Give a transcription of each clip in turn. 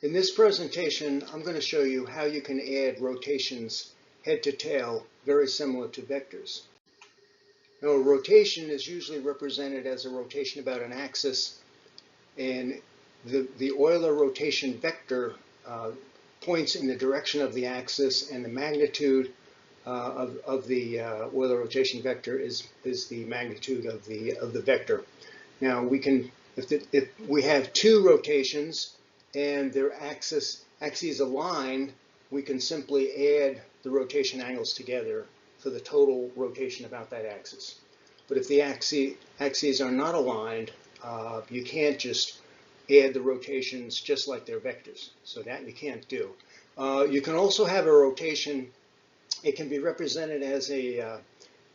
In this presentation, I'm going to show you how you can add rotations head to tail, very similar to vectors. Now, a rotation is usually represented as a rotation about an axis, and the Euler rotation vector points in the direction of the axis, and the magnitude of the Euler rotation vector is the magnitude of the vector. Now, if we have two rotations and their axes align, we can simply add the rotation angles together for the total rotation about that axis. But if the axes are not aligned, you can't just add the rotations just like they're vectors. So that you can't do. You can also have a rotation. It can be represented as a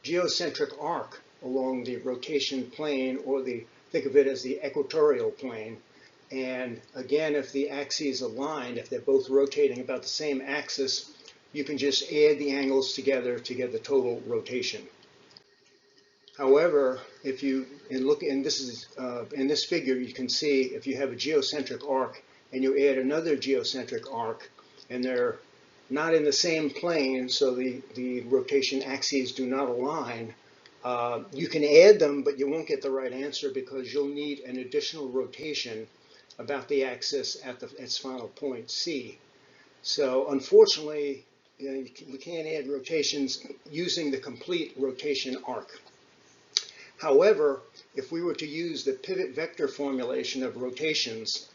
geocentric arc along the rotation plane, or think of it as the equatorial plane. And again, if the axes aligned, if they're both rotating about the same axis, you can just add the angles together to get the total rotation. However, if you look, and this is in this figure, you can see if you have a geocentric arc and you add another geocentric arc, and they're not in the same plane, so the rotation axes do not align, you can add them, but you won't get the right answer because you'll need an additional rotation about the axis at its final point, C. So unfortunately, we can't add rotations using the complete rotation arc. However, if we were to use the pivot vector formulation of rotations,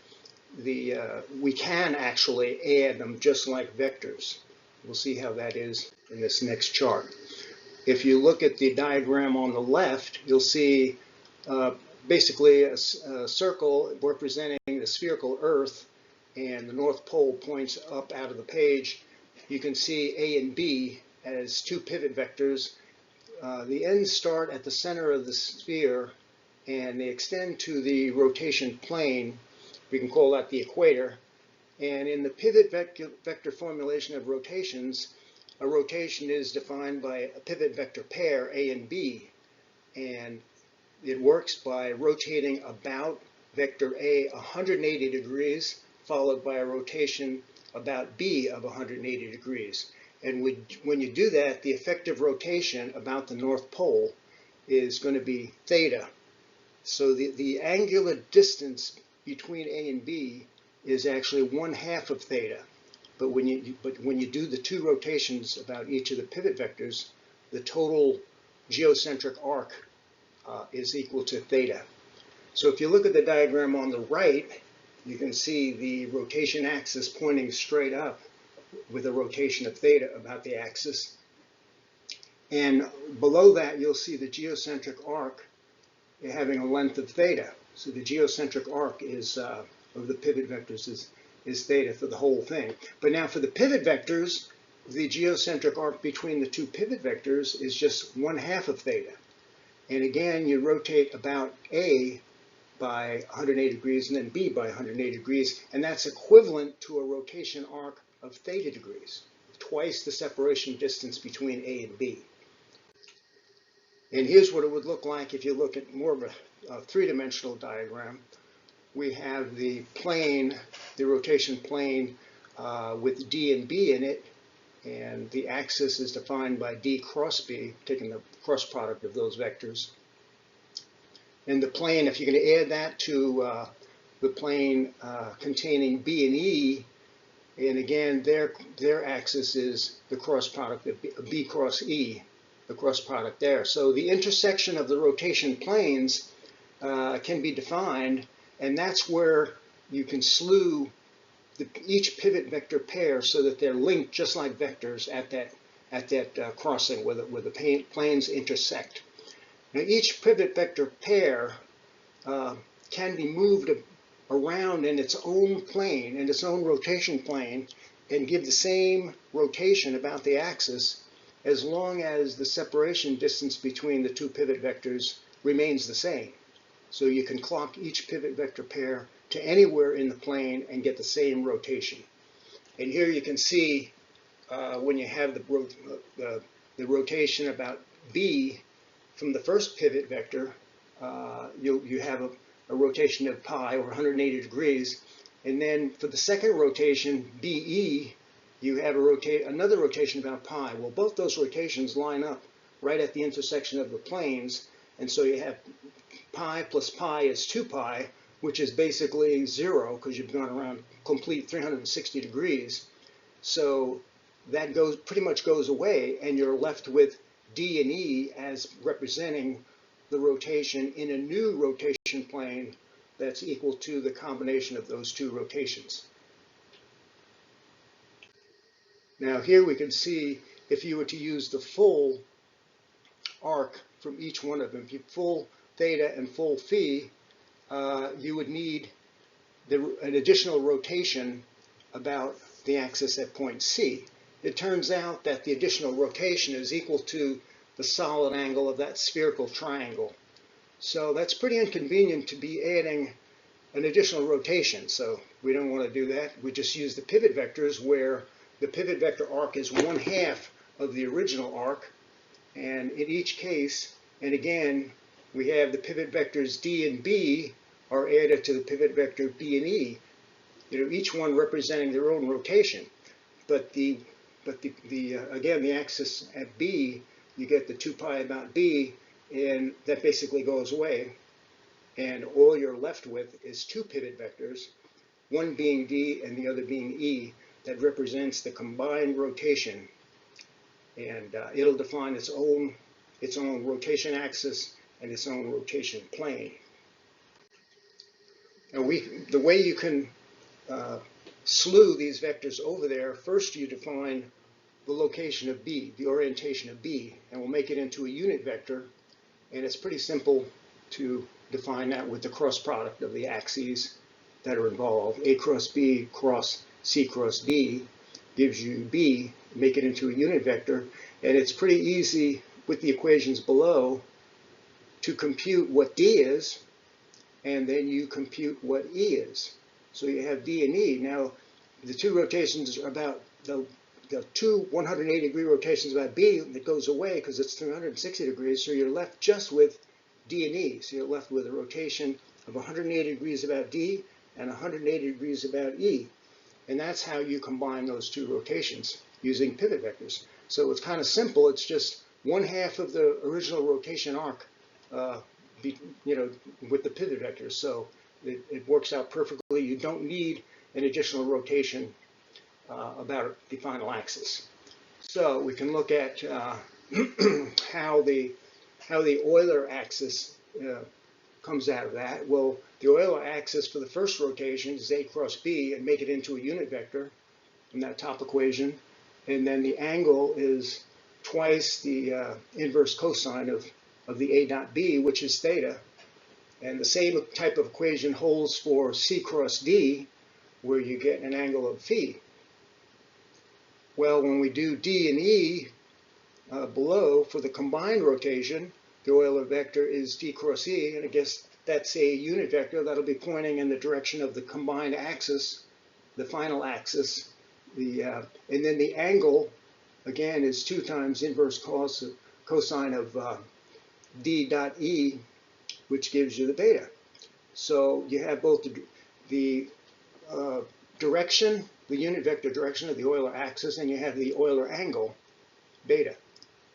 we can actually add them just like vectors. We'll see how that is in this next chart. If you look at the diagram on the left, you'll see basically a circle representing the spherical Earth, and the North Pole points up out of the page. You can see A and B as two pivot vectors. The ends start at the center of the sphere, and they extend to the rotation plane. We can call that the equator. And in the pivot vector formulation of rotations, a rotation is defined by a pivot vector pair, A and B. And it works by rotating about vector A 180 degrees, followed by a rotation about B of 180 degrees. And when you do that, the effective rotation about the North Pole is going to be theta. So the angular distance between A and B is actually 1/2 of theta. But when you do the two rotations about each of the pivot vectors, the total geocentric arc is equal to theta. So if you look at the diagram on the right, you can see the rotation axis pointing straight up with a rotation of theta about the axis. And below that, you'll see the geocentric arc having a length of theta. So the geocentric arc is of the pivot vectors is theta for the whole thing. But now for the pivot vectors, the geocentric arc between the two pivot vectors is just 1/2 of theta. And again, you rotate about A by 180 degrees and then B by 180 degrees, and that's equivalent to a rotation arc of theta degrees, twice the separation distance between A and B. And here's what it would look like if you look at more of a three-dimensional diagram. We have the plane, the rotation plane with D and B in it, and the axis is defined by D cross B, taking the cross product of those vectors. And the plane, if you're going to add that to the plane containing B and E, and again, their axis is the cross product of B cross E, the cross product there. So the intersection of the rotation planes can be defined, and that's where you can slew each pivot vector pair so that they're linked just like vectors at that crossing where the planes intersect. Now each pivot vector pair can be moved around in its own plane, in its own rotation plane, and give the same rotation about the axis as long as the separation distance between the two pivot vectors remains the same. So you can clock each pivot vector pair to anywhere in the plane and get the same rotation. And here you can see when you have the rotation about B from the first pivot vector, you have a rotation of pi, or 180 degrees, And then for the second rotation, BE, you have another rotation about pi. Well, both those rotations line up right at the intersection of the planes, and so you have pi plus pi is 2 pi, which is basically 0 because you've gone around complete 360 degrees. So that pretty much goes away, and you're left with D and E as representing the rotation in a new rotation plane that's equal to the combination of those two rotations. Now here we can see if you were to use the full arc from each one of them, full theta and full phi, you would need an additional rotation about the axis at point C. It turns out that the additional rotation is equal to the solid angle of that spherical triangle. So that's pretty inconvenient to be adding an additional rotation. So we don't want to do that. We just use the pivot vectors, where the pivot vector arc is 1/2 of the original arc. And in each case, and again, we have the pivot vectors D and B are added to the pivot vector B and E. Each one representing their own rotation. But again, the axis at B, you get the 2 pi about B, and that basically goes away. And all you're left with is two pivot vectors, one being D and the other being E, that represents the combined rotation. And it'll define its own rotation axis and its own rotation plane. Now the way you can slew these vectors over there, first you define the location of B, the orientation of B, and we'll make it into a unit vector. And it's pretty simple to define that with the cross product of the axes that are involved. A cross B cross C cross D gives you B, make it into a unit vector. And it's pretty easy with the equations below to compute what D is, and then you compute what E is. So you have D and E. Now, the two rotations are about the two 180-degree rotations about B, that goes away because it's 360 degrees, so you're left just with D and E. So you're left with a rotation of 180 degrees about D and 180 degrees about E. And that's how you combine those two rotations using pivot vectors. So it's kind of simple. It's just 1/2 of the original rotation arc, with the pivot vectors. So it works out perfectly. You don't need an additional rotation about the final axis. So we can look at how the Euler axis comes out of that. Well, the Euler axis for the first rotation is A cross B, and make it into a unit vector in that top equation. And then the angle is twice the inverse cosine of the A dot B, which is theta. And the same type of equation holds for C cross D, where you get an angle of phi. Well, when we do D and E below for the combined rotation, the Euler vector is D cross E, and I guess that's a unit vector that'll be pointing in the direction of the combined axis, the final axis. And then the angle, again, is 2 times inverse cosine of D dot E, which gives you the beta. So you have both the direction, the unit vector direction of the Euler axis, and you have the Euler angle, beta.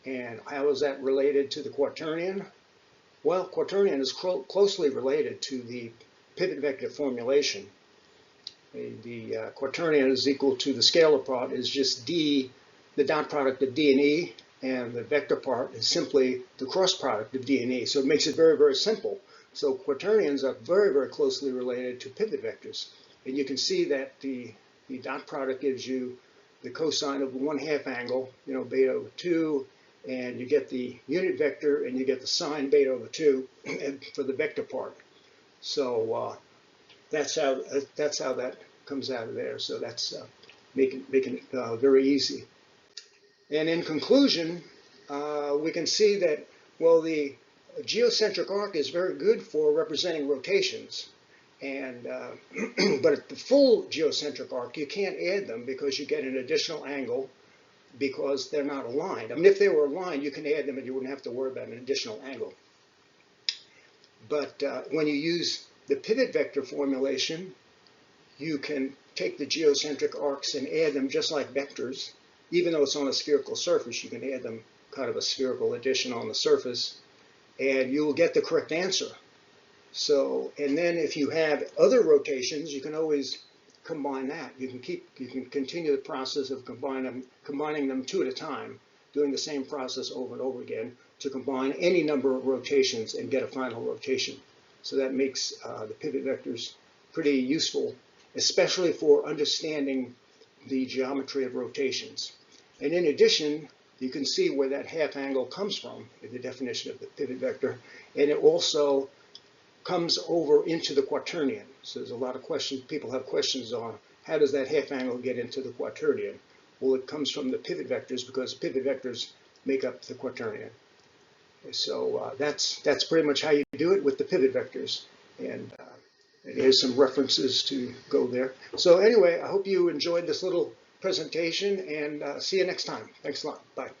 And how is that related to the quaternion? Well, quaternion is closely related to the pivot vector formulation. The quaternion is equal to the scalar part is just D, the dot product of D and E, and the vector part is simply the cross product of D and E. So it makes it very, very simple. So quaternions are very, very closely related to pivot vectors. And you can see that the dot product gives you the cosine of the 1/2 angle, beta over 2, and you get the unit vector, and you get the sine beta over 2 for the vector part. So that's how that comes out of there. So that's making it very easy. And in conclusion, we can see that, well, the geocentric arc is very good for representing rotations. And but at the full geocentric arc, you can't add them because you get an additional angle because they're not aligned. I mean, if they were aligned, you can add them and you wouldn't have to worry about an additional angle. But when you use the pivot vector formulation, you can take the geocentric arcs and add them just like vectors. Even though it's on a spherical surface, you can add them kind of a spherical addition on the surface, and you will get the correct answer. So, and then if you have other rotations, you can always combine that. You can continue the process of combining them two at a time, doing the same process over and over again to combine any number of rotations and get a final rotation. So that makes the pivot vectors pretty useful, especially for understanding the geometry of rotations. And in addition, you can see where that half angle comes from in the definition of the pivot vector, and it also comes over into the quaternion. So there's a lot of questions, people have questions on how does that half angle get into the quaternion? Well, it comes from the pivot vectors because pivot vectors make up the quaternion. So that's pretty much how you do it with the pivot vectors. And here's some references to go there. So anyway, I hope you enjoyed this little presentation, and see you next time. Thanks a lot. Bye.